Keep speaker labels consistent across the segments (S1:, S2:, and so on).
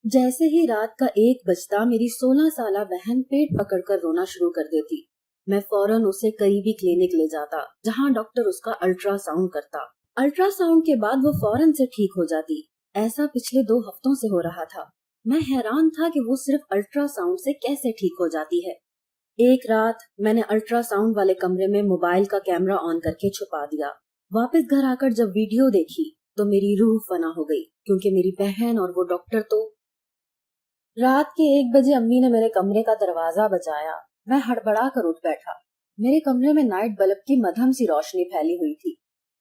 S1: जैसे ही रात का 1 बजता मेरी 16 साला बहन पेट पकड़कर रोना शुरू कर देती। मैं फौरन उसे करीबी क्लिनिक ले जाता जहां डॉक्टर उसका अल्ट्रासाउंड करता। अल्ट्रासाउंड के बाद वो फौरन से ठीक हो जाती। ऐसा पिछले 2 हफ्तों से हो रहा था। मैं हैरान था कि वो सिर्फ अल्ट्रासाउंड से कैसे ठीक हो जाती है। एक रात मैंने अल्ट्रासाउंड वाले कमरे में मोबाइल का कैमरा ऑन करके छुपा दिया। वापस घर आकर जब वीडियो देखी तो मेरी रूह फना हो गई, क्योंकि मेरी बहन और वो डॉक्टर तो। रात के 1 बजे अम्मी ने मेरे कमरे का दरवाजा बजाया। मैं हड़बड़ा कर उठ बैठा। मेरे कमरे में नाइट बल्ब की मध्यम सी रोशनी फैली हुई थी।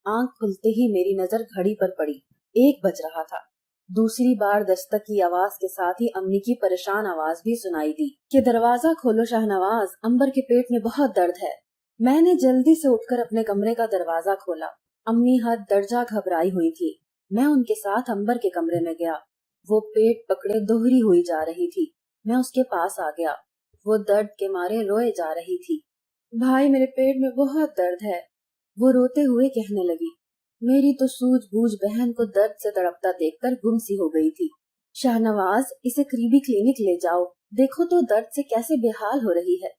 S1: आंख खुलते ही मेरी नजर घड़ी पर पड़ी। 1 बज रहा था। दूसरी बार दस्तक की आवाज के साथ ही अम्मी की परेशान आवाज भी सुनाई दी कि दरवाजा खोलो शाहनवाज, अंबर के पेट में बहुत दर्द है। मैंने जल्दी से उठकर अपने कमरे का दरवाजा खोला। अम्मी हद दर्जा घबराई हुई थी। मैं उनके साथ अंबर के कमरे में गया। वो पेट पकड़े दोहरी हुई जा रही थी। मैं उसके पास आ गया। वो दर्द के मारे रोए जा रही थी। भाई, मेरे पेट में बहुत दर्द है, वो रोते हुए कहने लगी। मेरी तो सूझबूझ बहन को दर्द से तड़पता देखकर गुम सी हो गई थी। शाहनवाज, इसे करीबी क्लिनिक ले जाओ, देखो तो दर्द से कैसे बेहाल हो रही है।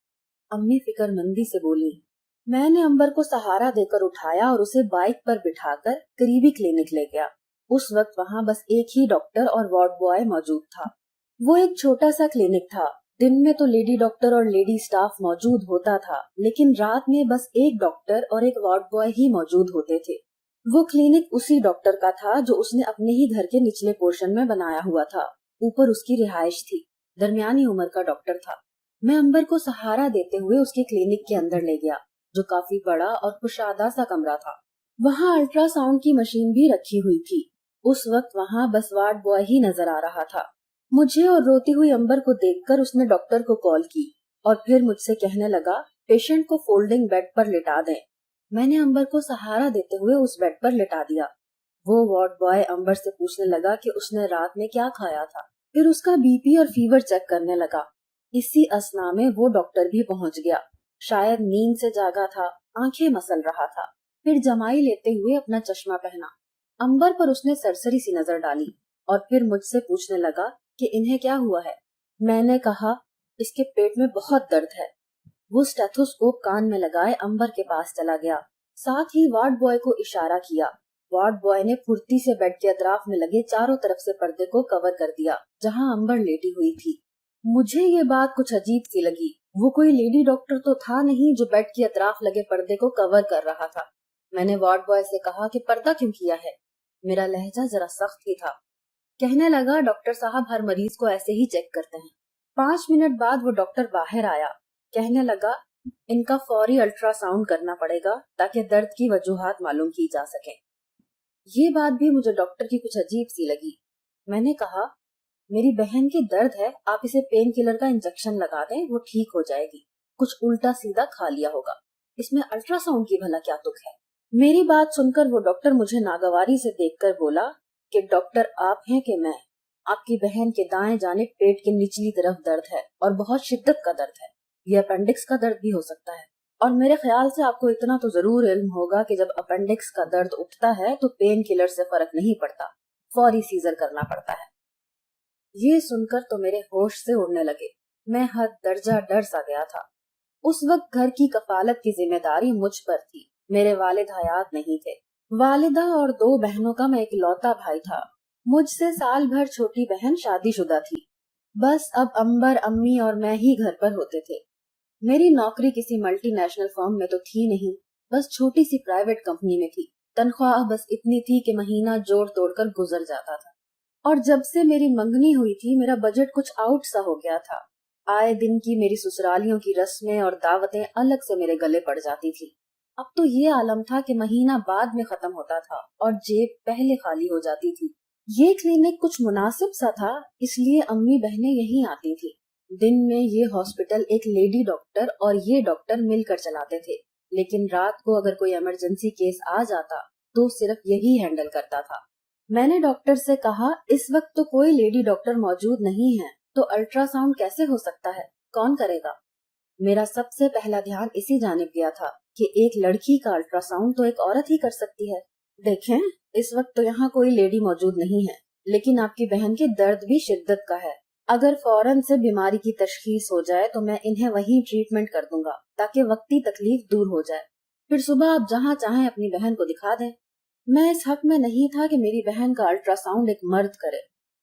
S1: अम्मी फिक्रमंदी से बोली। मैंने अंबर को सहारा देकर उठाया और उसे बाइक पर बिठाकर करीबी क्लिनिक ले गया। उस वक्त वहाँ बस एक ही डॉक्टर और वार्ड बॉय मौजूद था। वो एक छोटा सा क्लिनिक था। दिन में तो लेडी डॉक्टर और लेडी स्टाफ मौजूद होता था, लेकिन रात में बस एक डॉक्टर और एक वार्ड बॉय ही मौजूद होते थे। वो क्लिनिक उसी डॉक्टर का था जो उसने अपने ही घर के निचले पोर्शन में बनाया हुआ था। ऊपर उसकी रिहाइश थी। दरमियानी उम्र का डॉक्टर था। मैं अंबर को सहारा देते हुए उसके क्लिनिक के अंदर ले गया, जो काफी बड़ा और कुशादा सा कमरा था। वहाँ अल्ट्रासाउंड की मशीन भी रखी हुई थी। उस वक्त वहाँ बस वार्ड बॉय ही नजर आ रहा था। मुझे और रोती हुई अंबर को देखकर उसने डॉक्टर को कॉल की और फिर मुझसे कहने लगा, पेशेंट को फोल्डिंग बेड पर लिटा दें। मैंने अंबर को सहारा देते हुए उस बेड पर लिटा दिया। वो वार्ड बॉय अंबर से पूछने लगा कि उसने रात में क्या खाया था। फिर उसका बीपी और फीवर चेक करने लगा। इसी असना में वो डॉक्टर भी पहुंच गया। शायद नींद से जागा था, आंखें मसल रहा था। फिर जमाई लेते हुए अपना चश्मा पहना। अंबर पर उसने सरसरी सी नजर डाली और फिर मुझसे पूछने लगा कि इन्हें क्या हुआ है। मैंने कहा, इसके पेट में बहुत दर्द है। वो स्टेथोस्कोप कान में लगाए अंबर के पास चला गया। साथ ही वार्ड बॉय को इशारा किया। वार्ड बॉय ने फुर्ती से बेड के अतराफ में लगे चारों तरफ से पर्दे को कवर कर दिया जहां अंबर लेटी हुई थी। मुझे ये बात कुछ अजीब सी लगी। वो कोई लेडी डॉक्टर तो था नहीं जो बेड के अतराफ लगे पर्दे को कवर कर रहा था। मैंने वार्ड बॉय से कहा कि पर्दा क्यों किया है। मेरा लहजा जरा सख्त ही था। कहने लगा, डॉक्टर साहब हर मरीज को ऐसे ही चेक करते हैं। 5 मिनट बाद वो डॉक्टर बाहर आया। कहने लगा, इनका फौरी अल्ट्रासाउंड करना पड़ेगा ताकि दर्द की वजूहात मालूम की जा सके। ये बात भी मुझे डॉक्टर की कुछ अजीब सी लगी। मैंने कहा, मेरी बहन के दर्द है, आप इसे पेन किलर का इंजेक्शन लगा दें, वो ठीक हो जाएगी। कुछ उल्टा सीधा खा लिया होगा, इसमें अल्ट्रासाउंड की भला क्या तुक है। मेरी बात सुनकर वो डॉक्टर मुझे नागवारी से देखकर बोला कि डॉक्टर आप हैं कि मैं। आपकी बहन के दाएं जानिब पेट की निचली तरफ दर्द है और बहुत शिद्दत का दर्द है। यह अपेंडिक्स का दर्द भी हो सकता है। और मेरे ख्याल से आपको इतना तो जरूर इल्म होगा कि जब अपेंडिक्स का दर्द उठता है तो पेन किलर से फर्क नहीं पड़ता, फौरी सीजर करना पड़ता है। ये सुनकर तो मेरे होश से उड़ने लगे। मैं हद दर्जा डर सा गया था। उस वक्त घर की कफालत की जिम्मेदारी मुझ पर थी। मेरे वालिद हयात नहीं थे। वालिदा और 2 बहनों का मैं इकलौता भाई था। मुझसे साल भर छोटी बहन शादीशुदा थी। बस अब अंबर, अम्मी और मैं ही घर पर होते थे। मेरी नौकरी किसी मल्टीनेशनल फर्म में तो थी नहीं, बस छोटी सी प्राइवेट कंपनी में थी। तनख्वाह बस इतनी थी कि महीना जोड़ तोड़कर गुजर जाता था। और जब से मेरी मंगनी हुई थी, मेरा बजट कुछ आउट सा हो गया था। आए दिन की मेरी ससुरालियों की रस्में और दावतें अलग से मेरे गले पड़ जाती थी। अब तो ये आलम था कि महीना बाद में खत्म होता था और जेब पहले खाली हो जाती थी। ये क्लिनिक कुछ मुनासिब सा था, इसलिए अम्मी बहनें यहीं आती थी। दिन में ये हॉस्पिटल एक लेडी डॉक्टर और ये डॉक्टर मिलकर चलाते थे, लेकिन रात को अगर कोई इमरजेंसी केस आ जाता तो सिर्फ यही हैंडल करता था। मैंने डॉक्टर से कहा, इस वक्त तो कोई लेडी डॉक्टर मौजूद नहीं है, तो अल्ट्रासाउंड कैसे हो सकता है, कौन करेगा। मेरा सबसे पहला ध्यान इसी जानिब गया था कि एक लड़की का अल्ट्रासाउंड तो एक औरत ही कर सकती है। देखें, इस वक्त तो यहाँ कोई लेडी मौजूद नहीं है। लेकिन आपकी बहन के दर्द भी शिद्दत का है। अगर फौरन से बीमारी की तशखीस हो जाए तो मैं इन्हें वहीं ट्रीटमेंट कर दूंगा ताकि वक्ती तकलीफ दूर हो जाए, फिर सुबह आप जहाँ चाहें अपनी बहन को दिखा दें। मैं इस हक में नहीं था कि मेरी बहन का अल्ट्रासाउंड एक मर्द करे।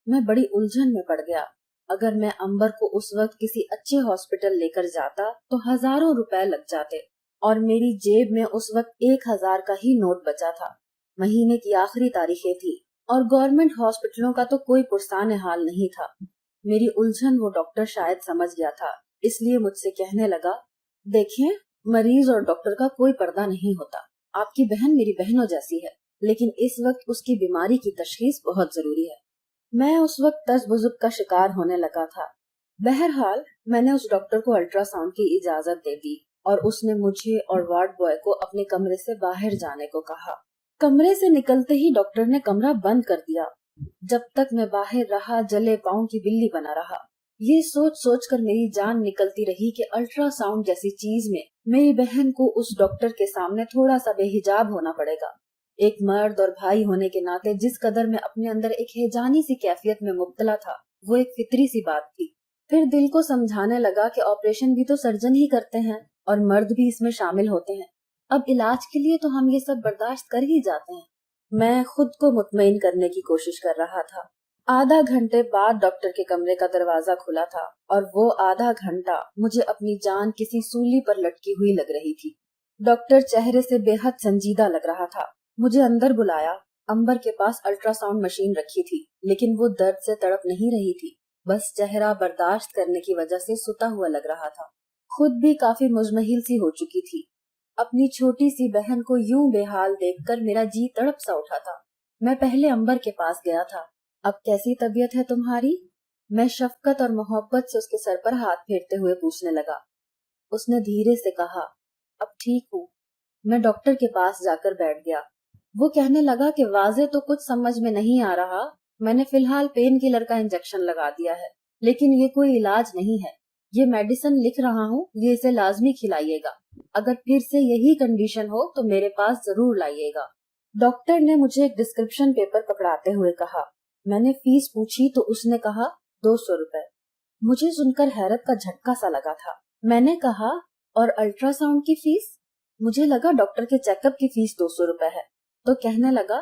S1: मैं बड़ी उलझन में पड़ गया। अगर मैं अंबर को उस वक्त किसी अच्छे हॉस्पिटल लेकर जाता तो हजारों रुपए लग जाते और मेरी जेब में उस वक्त 1,000 का ही नोट बचा था। महीने की आखिरी तारीखें थी और गवर्नमेंट हॉस्पिटलों का तो कोई पुरसाने हाल नहीं था। मेरी उलझन वो डॉक्टर शायद समझ गया था, इसलिए मुझसे कहने लगा, देखिए, मरीज और डॉक्टर का कोई पर्दा नहीं होता। आपकी बहन मेरी बहनों जैसी है, लेकिन इस वक्त उसकी बीमारी की तशखीस बहुत जरूरी है। मैं उस वक्त तज़बुज़ुब का शिकार होने लगा था। बहरहाल मैंने उस डॉक्टर को अल्ट्रासाउंड की इजाजत दे दी और उसने मुझे और वार्ड बॉय को अपने कमरे से बाहर जाने को कहा। कमरे से निकलते ही डॉक्टर ने कमरा बंद कर दिया। जब तक मैं बाहर रहा, जले पाँव की बिल्ली बना रहा। ये सोच सोच कर मेरी जान निकलती रही कि अल्ट्रासाउंड जैसी चीज में मेरी बहन को उस डॉक्टर के सामने थोड़ा सा बेहिजाब होना पड़ेगा। एक मर्द और भाई होने के नाते जिस कदर मैं अपने अंदर एक हैजानी सी कैफियत में मुब्तला था, वो एक फितरी सी बात थी। फिर दिल को समझाने लगा कि ऑपरेशन भी तो सर्जन ही करते हैं और मर्द भी इसमें शामिल होते हैं। अब इलाज के लिए तो हम ये सब बर्दाश्त कर ही जाते हैं। मैं खुद को मुतमईन करने की कोशिश कर रहा था। आधा घंटे बाद डॉक्टर के कमरे का दरवाजा खुला था और वो आधा घंटा मुझे अपनी जान किसी सूली पर लटकी हुई लग रही थी। डॉक्टर चेहरे से बेहद संजीदा लग रहा था। मुझे अंदर बुलाया। अंबर के पास अल्ट्रासाउंड मशीन रखी थी, लेकिन वो दर्द से तड़प नहीं रही थी। बस चेहरा बर्दाश्त करने की वजह से सुता हुआ लग रहा था। खुद भी काफी मुजमहिल सी हो चुकी थी। अपनी छोटी सी बहन को यूं बेहाल देखकर मेरा जी तड़प सा उठा था। मैं पहले अंबर के पास गया था। अब कैसी तबीयत है तुम्हारी? मैं शफकत और मोहब्बत से उसके सर पर हाथ फेरते हुए पूछने लगा। उसने धीरे से कहा, अब ठीक हूँ। मैं डॉक्टर के पास जाकर बैठ गया। वो कहने लगा कि वाजे तो कुछ समझ में नहीं आ रहा, मैंने फिलहाल पेन किलर का इंजेक्शन लगा दिया है, लेकिन ये कोई इलाज नहीं है। ये मेडिसिन लिख रहा हूँ, ये इसे लाजमी खिलाइएगा। अगर फिर से यही कंडीशन हो तो मेरे पास जरूर लाइएगा। डॉक्टर ने मुझे एक डिस्क्रिप्शन पेपर पकड़ाते हुए कहा। मैंने फीस पूछी तो उसने कहा 200 रुपए। मुझे सुनकर हैरत का झटका सा लगा था। मैंने कहा, और अल्ट्रासाउंड की फीस? मुझे लगा डॉक्टर के चेकअप की फीस 200 रुपए है। तो कहने लगा,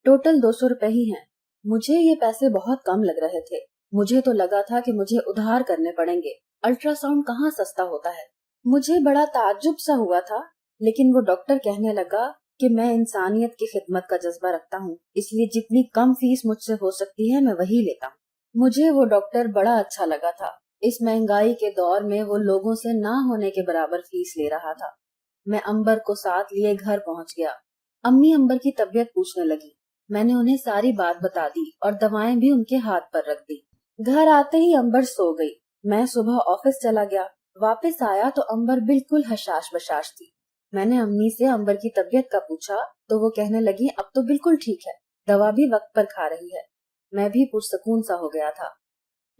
S1: टोटल 200 रुपए ही हैं। मुझे ये पैसे बहुत कम लग रहे थे। मुझे तो लगा था कि मुझे उधार करने पड़ेंगे। अल्ट्रासाउंड कहाँ सस्ता होता है। मुझे बड़ा ताज्जुब सा हुआ था, लेकिन वो डॉक्टर कहने लगा कि मैं इंसानियत की खिदमत का जज्बा रखता हूँ, इसलिए जितनी कम फीस मुझसे हो सकती है मैं वही लेता हूँ। मुझे वो डॉक्टर बड़ा अच्छा लगा था। इस महंगाई के दौर में वो लोगों से ना होने के बराबर फीस ले रहा था। मैं अंबर को साथ लिए घर पहुँच गया। अम्मी अंबर की तबीयत पूछने लगी। मैंने उन्हें सारी बात बता दी और दवाएं भी उनके हाथ पर रख दी। घर आते ही अंबर सो गई। मैं सुबह ऑफिस चला गया। वापस आया तो अंबर बिल्कुल हशाश बशाश थी। मैंने अम्मी से अंबर की तबीयत का पूछा तो वो कहने लगी, अब तो बिल्कुल ठीक है, दवा भी वक्त पर खा रही है। मैं भी पुरसकून सा हो गया था।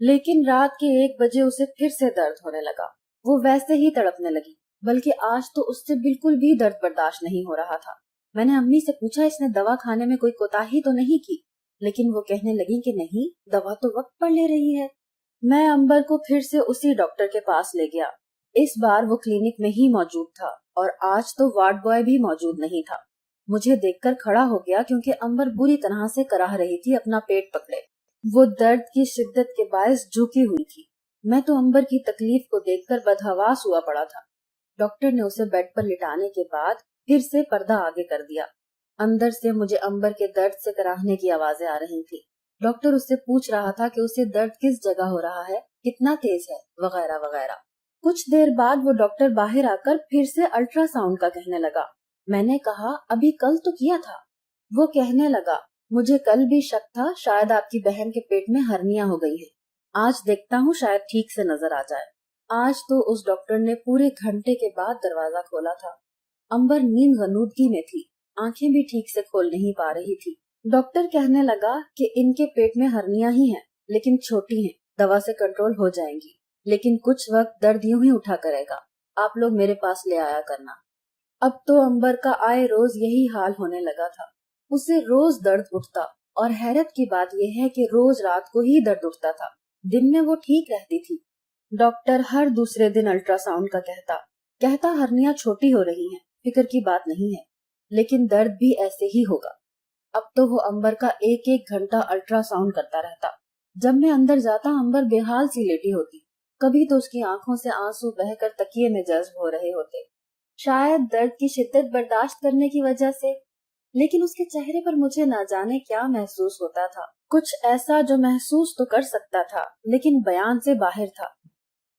S1: लेकिन रात के 1 बजे उसे फिर से दर्द होने लगा। वो वैसे ही तड़पने लगी, बल्कि आज तो उससे बिल्कुल भी दर्द बर्दाश्त नहीं हो रहा था। मैंने अम्मी से पूछा, इसने दवा खाने में कोई कोताही तो नहीं की? लेकिन वो कहने लगी कि नहीं, दवा तो वक्त पर ले रही है। मैं अंबर को फिर से उसी डॉक्टर के पास ले गया। इस बार वो क्लिनिक में ही मौजूद था और आज तो वार्ड बॉय भी मौजूद नहीं था। मुझे देखकर खड़ा हो गया क्योंकि अंबर बुरी तरह से कराह रही थी अपना पेट पकड़े। वो दर्द की शिद्दत के बायस झुकी हुई थी। मैं तो अंबर की तकलीफ को देखकर बदहवास हुआ पड़ा था। डॉक्टर ने उसे बेड पर लिटाने के बाद फिर से पर्दा आगे कर दिया। अंदर से मुझे अंबर के दर्द से कराहने की आवाजें आ रही थी। डॉक्टर उससे पूछ रहा था कि उसे दर्द किस जगह हो रहा है, कितना तेज है, वगैरह वगैरह। कुछ देर बाद वो डॉक्टर बाहर आकर फिर से अल्ट्रासाउंड का कहने लगा। मैंने कहा, अभी कल तो किया था। वो कहने लगा, मुझे कल भी शक था शायद आपकी बहन के पेट में हर्निया हो गई है। आज देखता हूँ शायद ठीक से नजर आ जाए। आज तो उस डॉक्टर ने पूरे घंटे के बाद दरवाजा खोला था। अंबर नींद गनूदगी में थी, आंखें भी ठीक से खोल नहीं पा रही थी। डॉक्टर कहने लगा कि इनके पेट में हर्निया ही है, लेकिन छोटी हैं, दवा से कंट्रोल हो जाएंगी, लेकिन कुछ वक्त दर्द यूं ही उठा करेगा। आप लोग मेरे पास ले आया करना। अब तो अंबर का आए रोज यही हाल होने लगा था। उसे रोज दर्द उठता और हैरत की बात यह है कि रोज रात को ही दर्द उठता था, दिन में वो ठीक रहती थी। डॉक्टर हर दूसरे दिन अल्ट्रासाउंड का कहता हर्निया छोटी हो रही है, फिक्र की बात नहीं है, लेकिन दर्द भी ऐसे ही होगा। अब तो वो अंबर का एक एक घंटा अल्ट्रासाउंड करता रहता। जब मैं अंदर जाता अंबर बेहाल सी लेटी होती, कभी तो उसकी आंखों से आंसू बहकर तकिए में जज्ब हो रहे होते, शायद दर्द की शिद्दत बर्दाश्त करने की वजह से। लेकिन उसके चेहरे पर मुझे ना जाने क्या महसूस होता था, कुछ ऐसा जो महसूस तो कर सकता था लेकिन बयान से बाहर था।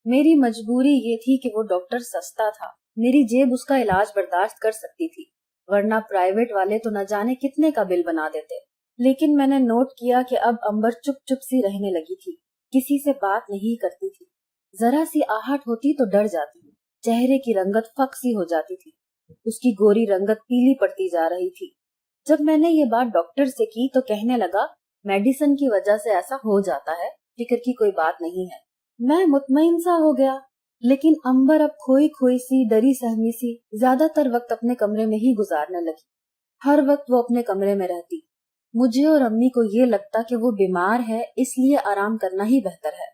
S1: मेरी मजबूरी ये थी कि वो डॉक्टर सस्ता था, मेरी जेब उसका इलाज बर्दाश्त कर सकती थी, वरना प्राइवेट वाले तो न जाने कितने का बिल बना देते। लेकिन मैंने नोट किया कि अब अंबर चुप चुप सी रहने लगी थी, किसी से बात नहीं करती थी, जरा सी आहट होती तो डर जाती, चेहरे की रंगत फक सी हो जाती थी, उसकी गोरी रंगत पीली पड़ती जा रही थी। जब मैंने ये बात डॉक्टर से की तो कहने लगा, मेडिसिन की वजह से ऐसा हो जाता है, फिक्र की कोई बात नहीं है। मैं मुतमईन सा हो गया, लेकिन अंबर अब खोई खोई सी, डरी सहमी सी, ज्यादातर वक्त अपने कमरे में ही गुजारने लगी। हर वक्त वो अपने कमरे में रहती। मुझे और अम्मी को ये लगता कि वो बीमार है, इसलिए आराम करना ही बेहतर है।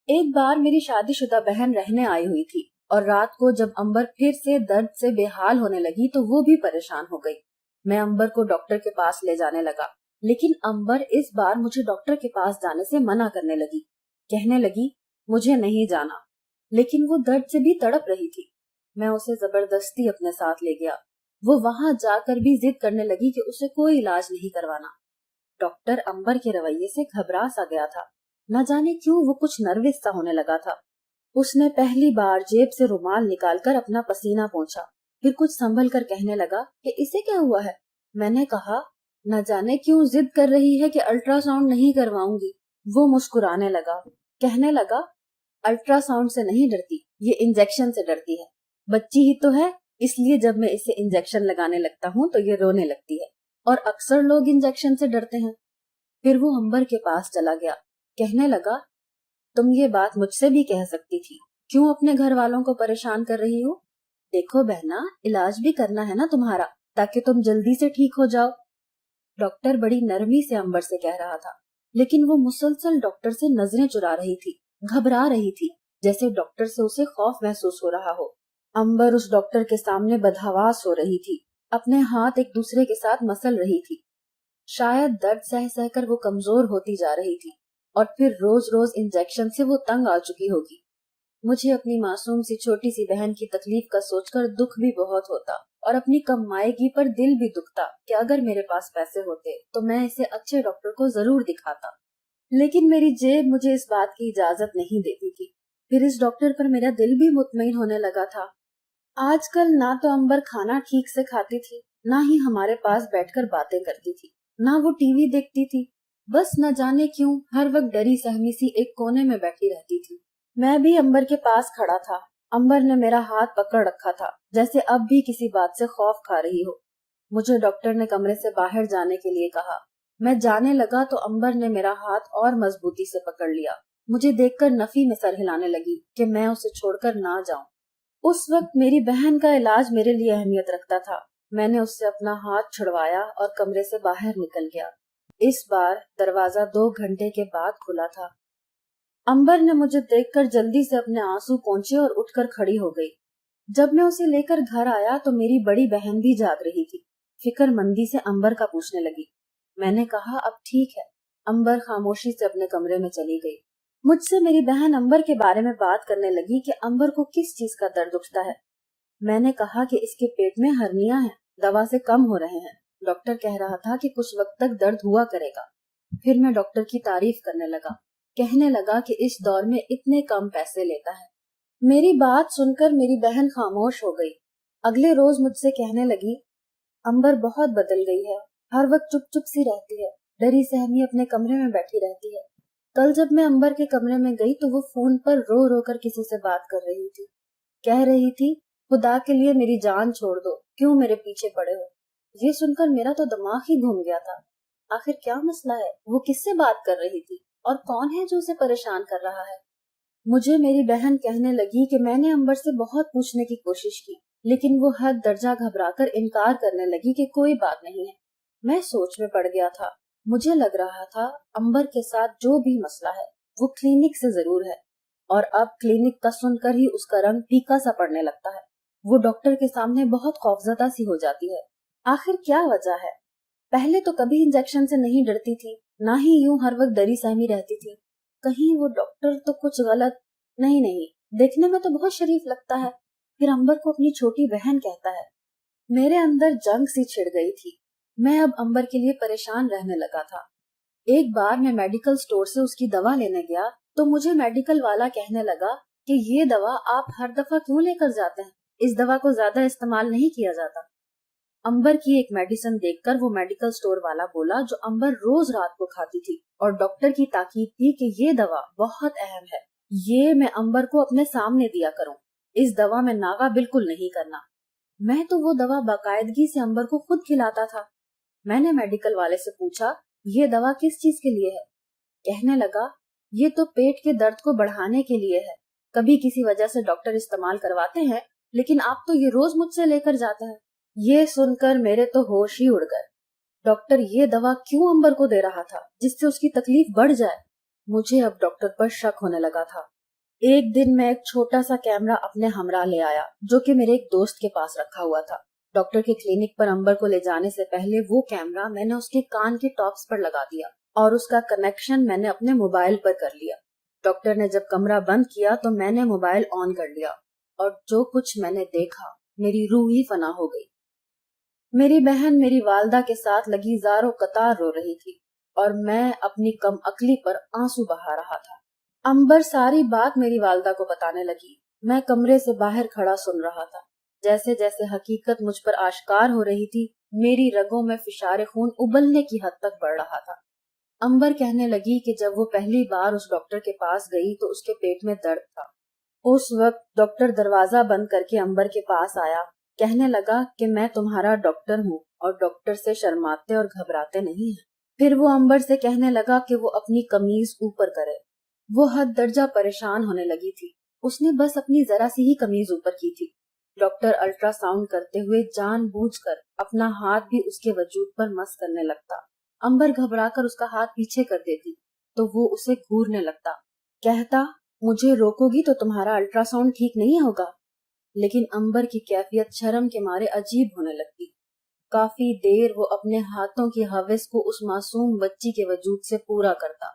S1: एक बार मेरी शादीशुदा बहन रहने आई हुई थी और रात को जब अंबर फिर से दर्द से बेहाल होने लगी तो वो भी परेशान हो गई। मैं अंबर को डॉक्टर के पास ले जाने लगा, लेकिन अंबर इस बार मुझे डॉक्टर के पास जाने से मना करने लगी, कहने लगी मुझे नहीं जाना। लेकिन वो दर्द से भी तड़प रही थी। मैं उसे जबरदस्ती अपने साथ ले गया। वो वहां जाकर भी जिद करने लगी कि उसे कोई इलाज नहीं करवाना। डॉक्टर अंबर के रवैये से घबरा सा गया था, न जाने क्यों वो कुछ नर्वस सा होने लगा था। उसने पहली बार जेब से रुमाल निकालकर अपना पसीना पोंछा, फिर कुछ संभल कर कहने लगा कि इसे क्या हुआ है। मैंने कहा न जाने क्यों जिद कर रही है कि अल्ट्रासाउंड नहीं करवाऊंगी। वो मुस्कुराने लगा, कहने लगा अल्ट्रासाउंड से नहीं डरती, ये इंजेक्शन से डरती है। बच्ची ही तो है, इसलिए जब मैं इसे इंजेक्शन लगाने लगता हूँ तो ये रोने लगती है, और अक्सर लोग इंजेक्शन से डरते हैं। फिर वो अंबर के पास चला गया, कहने लगा तुम ये बात मुझसे भी कह सकती थी, क्यों अपने घर वालों को परेशान कर रही हो। देखो बहना, इलाज भी करना है ना तुम्हारा, ताकि तुम जल्दी से ठीक हो जाओ। डॉक्टर बड़ी नरमी से अंबर से कह रहा था, लेकिन वो मुसलसल डॉक्टर से नजरें चुरा रही थी, घबरा रही थी, जैसे डॉक्टर से उसे खौफ महसूस हो रहा हो। अंबर उस डॉक्टर के सामने बदहवास हो रही थी, अपने हाथ एक दूसरे के साथ मसल रही थी। शायद दर्द सह सहकर वो कमजोर होती जा रही थी, और फिर रोज रोज इंजेक्शन से वो तंग आ चुकी होगी। मुझे अपनी मासूम सी छोटी सी बहन की तकलीफ का सोचकर दुख भी बहुत होता, और अपनी कमाएगी पर दिल भी दुखता कि अगर मेरे पास पैसे होते तो मैं इसे अच्छे डॉक्टर को जरूर दिखाता। लेकिन मेरी जेब मुझे इस बात की इजाजत नहीं देती थी। फिर इस डॉक्टर पर मेरा दिल भी मुतमईन होने लगा था। आजकल ना तो अंबर खाना ठीक से खाती थी, ना ही हमारे पास बैठकर बातें करती थी, ना वो टीवी देखती थी। बस न जाने क्यों हर वक्त डरी सहमी सी एक कोने में बैठी रहती थी। मैं भी अंबर के पास खड़ा था। अंबर ने मेरा हाथ पकड़ रखा था, जैसे अब भी किसी बात से खौफ खा रही हो। मुझे डॉक्टर ने कमरे से बाहर जाने के लिए कहा। मैं जाने लगा तो अंबर ने मेरा हाथ और मजबूती से पकड़ लिया। मुझे देखकर नफी में सर हिलाने लगी कि मैं उसे छोड़कर ना जाऊं। उस वक्त मेरी बहन का इलाज मेरे लिए अहमियत रखता था। मैंने उससे अपना हाथ छुड़वाया और कमरे से बाहर निकल गया। इस बार दरवाजा 2 घंटे के बाद खुला था। अंबर ने मुझे देखकर जल्दी से अपने आंसू पोंछे और उठकर खड़ी हो गई। जब मैं उसे लेकर घर आया तो मेरी बड़ी बहन भी जाग रही थी। फिक्रमंदी से अंबर का पूछने लगी। मैंने कहा अब ठीक है। अंबर खामोशी से अपने कमरे में चली गई। मुझसे मेरी बहन अंबर के बारे में बात करने लगी कि अंबर को किस चीज का दर्द उठता है। मैंने कहा कि इसके पेट में हर्निया है, दवा से कम हो रहे हैं। डॉक्टर कह रहा था कि कुछ वक्त तक दर्द हुआ करेगा। फिर मैं डॉक्टर की तारीफ करने लगा, कहने लगा कि इस दौर में इतने कम पैसे लेता है। मेरी बात सुनकर मेरी बहन खामोश हो गई। अगले रोज मुझसे कहने लगी, अंबर बहुत बदल गई है, हर वक्त चुप चुप सी रहती है, डरी सहमी अपने कमरे में बैठी रहती है। कल जब मैं अंबर के कमरे में गई तो वो फोन पर रो रो कर किसी से बात कर रही थी। कह रही थी, खुदा के लिए मेरी जान छोड़ दो, क्यों मेरे पीछे पड़े हो। ये सुनकर मेरा तो दिमाग ही घूम गया था। आखिर क्या मसला है, वो किससे बात कर रही थी और कौन है जो उसे परेशान कर रहा है। मुझे मेरी बहन कहने लगी कि मैंने अंबर से बहुत पूछने की कोशिश की, लेकिन वो हद दर्जा घबराकर इनकार करने लगी कि कोई बात नहीं है। मैं सोच में पड़ गया था। मुझे लग रहा था अंबर के साथ जो भी मसला है वो क्लिनिक से जरूर है, और अब क्लिनिक का सुनकर ही उसका रंग फीका सा पड़ने लगता है। वो डॉक्टर के सामने बहुत खौफजदा सी हो जाती है। आखिर क्या वजह है? पहले तो कभी इंजेक्शन से नहीं डरती थी, ना ही यूं हर वक्त डरी सहमी रहती थी। कहीं वो डॉक्टर तो कुछ गलत नहीं, देखने में तो बहुत शरीफ लगता है, फिर अंबर को अपनी छोटी बहन कहता है। मेरे अंदर जंग सी छिड़ गई थी। मैं अब अंबर के लिए परेशान रहने लगा था। एक बार मैं मेडिकल स्टोर से उसकी दवा लेने गया तो मुझे मेडिकल वाला कहने लगा कि ये दवा आप हर दफा क्यों लेकर जाते हैं, इस दवा को ज्यादा इस्तेमाल नहीं किया जाता। अंबर की एक मेडिसिन देखकर वो मेडिकल स्टोर वाला बोला जो अंबर रोज रात को खाती थी, और डॉक्टर की ताकीद थी कि ये दवा बहुत अहम है, ये मैं अंबर को अपने सामने दिया करूं। इस दवा में नागा बिल्कुल नहीं करना। मैं तो वो दवा बाकायदगी से अंबर को खुद खिलाता था। मैंने मेडिकल वाले से पूछा, ये दवा किस चीज के लिए है? कहने लगा, ये तो पेट के दर्द को बढ़ाने के लिए है। कभी किसी वजह से डॉक्टर इस्तेमाल करवाते हैं, लेकिन आप तो ये रोज मुझसे लेकर जाते हैं। ये सुनकर मेरे तो होश ही उड़ गए। डॉक्टर ये दवा क्यों अंबर को दे रहा था जिससे उसकी तकलीफ बढ़ जाए? मुझे अब डॉक्टर पर शक होने लगा था। एक दिन मैं एक छोटा सा कैमरा अपने हमरा ले आया जो कि मेरे एक दोस्त के पास रखा हुआ था। डॉक्टर के क्लिनिक पर अंबर को ले जाने से पहले वो कैमरा मैंने उसके कान के टॉप्स पर लगा दिया और उसका कनेक्शन मैंने अपने मोबाइल पर कर लिया। डॉक्टर ने जब कमरा बंद किया तो मैंने मोबाइल ऑन कर लिया, और जो कुछ मैंने देखा मेरी रूह ही फना हो गई। मेरी बहन मेरी वालदा के साथ लगी जारो कतार रो रही थी और मैं अपनी कम अकली पर आंसू बहा रहा था। अंबर सारी बात मेरी वालदा को बताने लगी। मैं कमरे से बाहर खड़ा सुन रहा था। जैसे जैसे हकीकत मुझ पर आश्कार हो रही थी, मेरी रगों में फिशारे खून उबलने की हद तक बढ़ रहा था। अंबर कहने लगी कि जब वो पहली बार उस डॉक्टर के पास गई तो उसके पेट में दर्द था। उस वक्त डॉक्टर दरवाजा बंद करके अंबर के पास आया। कहने लगा कि मैं तुम्हारा डॉक्टर हूँ और डॉक्टर से शर्माते और घबराते नहीं हैं। फिर वो अंबर से कहने लगा कि वो अपनी कमीज ऊपर करे। वो हद दर्जा परेशान होने लगी थी। उसने बस अपनी जरा सी ही कमीज ऊपर की थी। डॉक्टर अल्ट्रासाउंड करते हुए जानबूझकर अपना हाथ भी उसके वजूद पर मस करने लगता। अंबर घबराकर उसका हाथ पीछे कर देती तो वो उसे घूरने लगता। कहता, मुझे रोकोगी तो तुम्हारा अल्ट्रासाउंड ठीक नहीं होगा। लेकिन अंबर की कैफियत शर्म के मारे अजीब होने लगती। काफी देर वो अपने हाथों की हवस को उस मासूम बच्ची के वजूद से पूरा करता,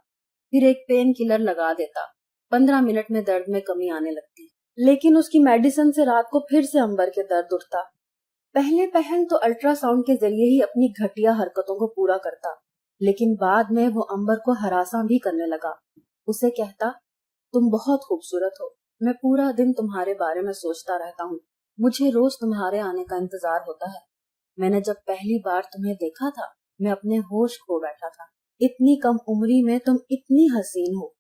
S1: फिर एक पेन किलर लगा देता। 15 मिनट में दर्द में कमी आने लगती, लेकिन उसकी मेडिसिन से रात को फिर से अंबर के दर्द उठता। पहले पहल तो अल्ट्रासाउंड के जरिए ही अपनी घटिया हरकतों को पूरा करता, लेकिन बाद में वो अंबर को हरासा भी करने लगा। उसे कहता, तुम बहुत खूबसूरत हो, मैं पूरा दिन तुम्हारे बारे में सोचता रहता हूँ, मुझे रोज तुम्हारे आने का इंतजार होता है। मैंने जब पहली बार तुम्हें देखा था मैं अपने होश खो बैठा था। इतनी कम उम्री में तुम इतनी हसीन हो।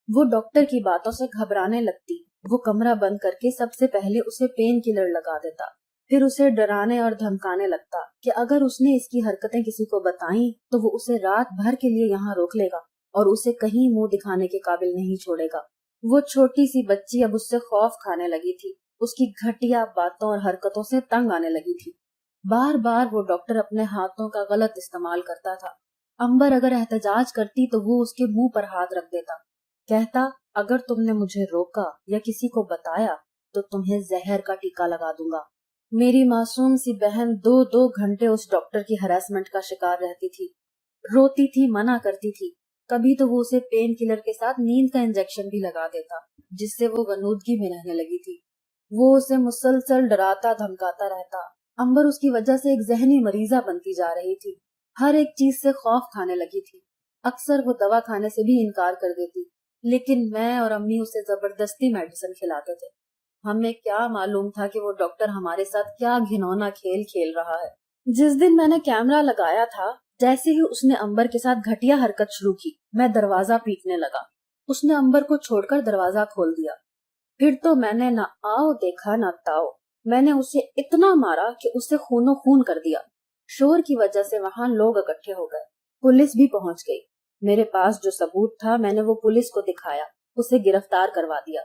S1: वो डॉक्टर की बातों से घबराने लगती। वो कमरा बंद करके सबसे पहले उसे पेन किलर लगा देता, फिर उसे डराने और धमकाने लगता कि अगर उसने इसकी हरकतें किसी को बताई तो वो उसे रात भर के लिए यहाँ रोक लेगा और उसे कहीं मुंह दिखाने के काबिल नहीं छोड़ेगा। वो छोटी सी बच्ची अब उससे खौफ खाने लगी थी। उसकी घटिया बातों और हरकतों से तंग आने लगी थी। बार बार वो डॉक्टर अपने हाथों का गलत इस्तेमाल करता था। अंबर अगर एहतजाज करती तो वो उसके मुंह पर हाथ रख देता। कहता, अगर तुमने मुझे रोका या किसी को बताया तो तुम्हें जहर का टीका लगा दूंगा। मेरी मासूम सी बहन 2-2 घंटे उस डॉक्टर की हरासमेंट का शिकार रहती थी। रोती थी, मना करती थी। कभी तो वो उसे पेन किलर के साथ नींद का इंजेक्शन भी लगा देता, जिससे वो गनूदगी में रहने लगी थी। वो उसे मुसलसल डराता धमकाता रहता। अंबर उसकी वजह से एक जहनी मरीजा बनती जा रही थी। हर एक चीज से खौफ खाने लगी थी। अक्सर वो दवा खाने से भी इनकार कर देती, लेकिन मैं और अम्मी उसे जबरदस्ती मेडिसिन खिलाते थे। हमें क्या मालूम था कि वो डॉक्टर हमारे साथ क्या घिनौना खेल खेल रहा है। जिस दिन मैंने कैमरा लगाया था, जैसे ही उसने अंबर के साथ घटिया हरकत शुरू की, मैं दरवाजा पीटने लगा। उसने अंबर को छोड़कर दरवाजा खोल दिया। फिर तो मैंने न आओ देखा न ताओ। मैंने उसे इतना मारा कि उसे खूनो खून कर दिया। शोर की वजह से वहां लोग इकट्ठे हो गए। पुलिस भी पहुंच गई। मेरे पास जो सबूत था मैंने वो पुलिस को दिखाया। उसे गिरफ्तार करवा दिया।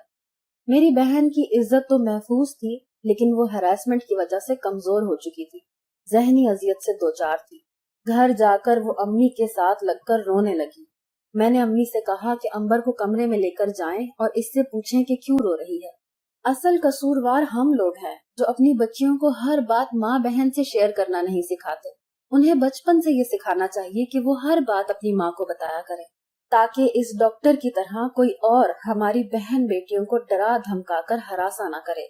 S1: मेरी बहन की इज्जत तो महफूज थी, लेकिन वो हैरेसमेंट की वजह से कमजोर हो चुकी थी। जहनी अजियत से दो चार थी। घर जाकर वो अम्मी के साथ लगकर रोने लगी। मैंने अम्मी से कहा कि अंबर को कमरे में लेकर जाएं और इससे पूछें कि क्यों रो रही है। असल कसूरवार हम लोग हैं जो अपनी बच्चियों को हर बात माँ बहन से शेयर करना नहीं सिखाते। उन्हें बचपन से ये सिखाना चाहिए कि वो हर बात अपनी माँ को बताया करें, ताकि इस डॉक्टर की तरह कोई और हमारी बहन बेटियों को डरा धमका कर हरासा ना करे।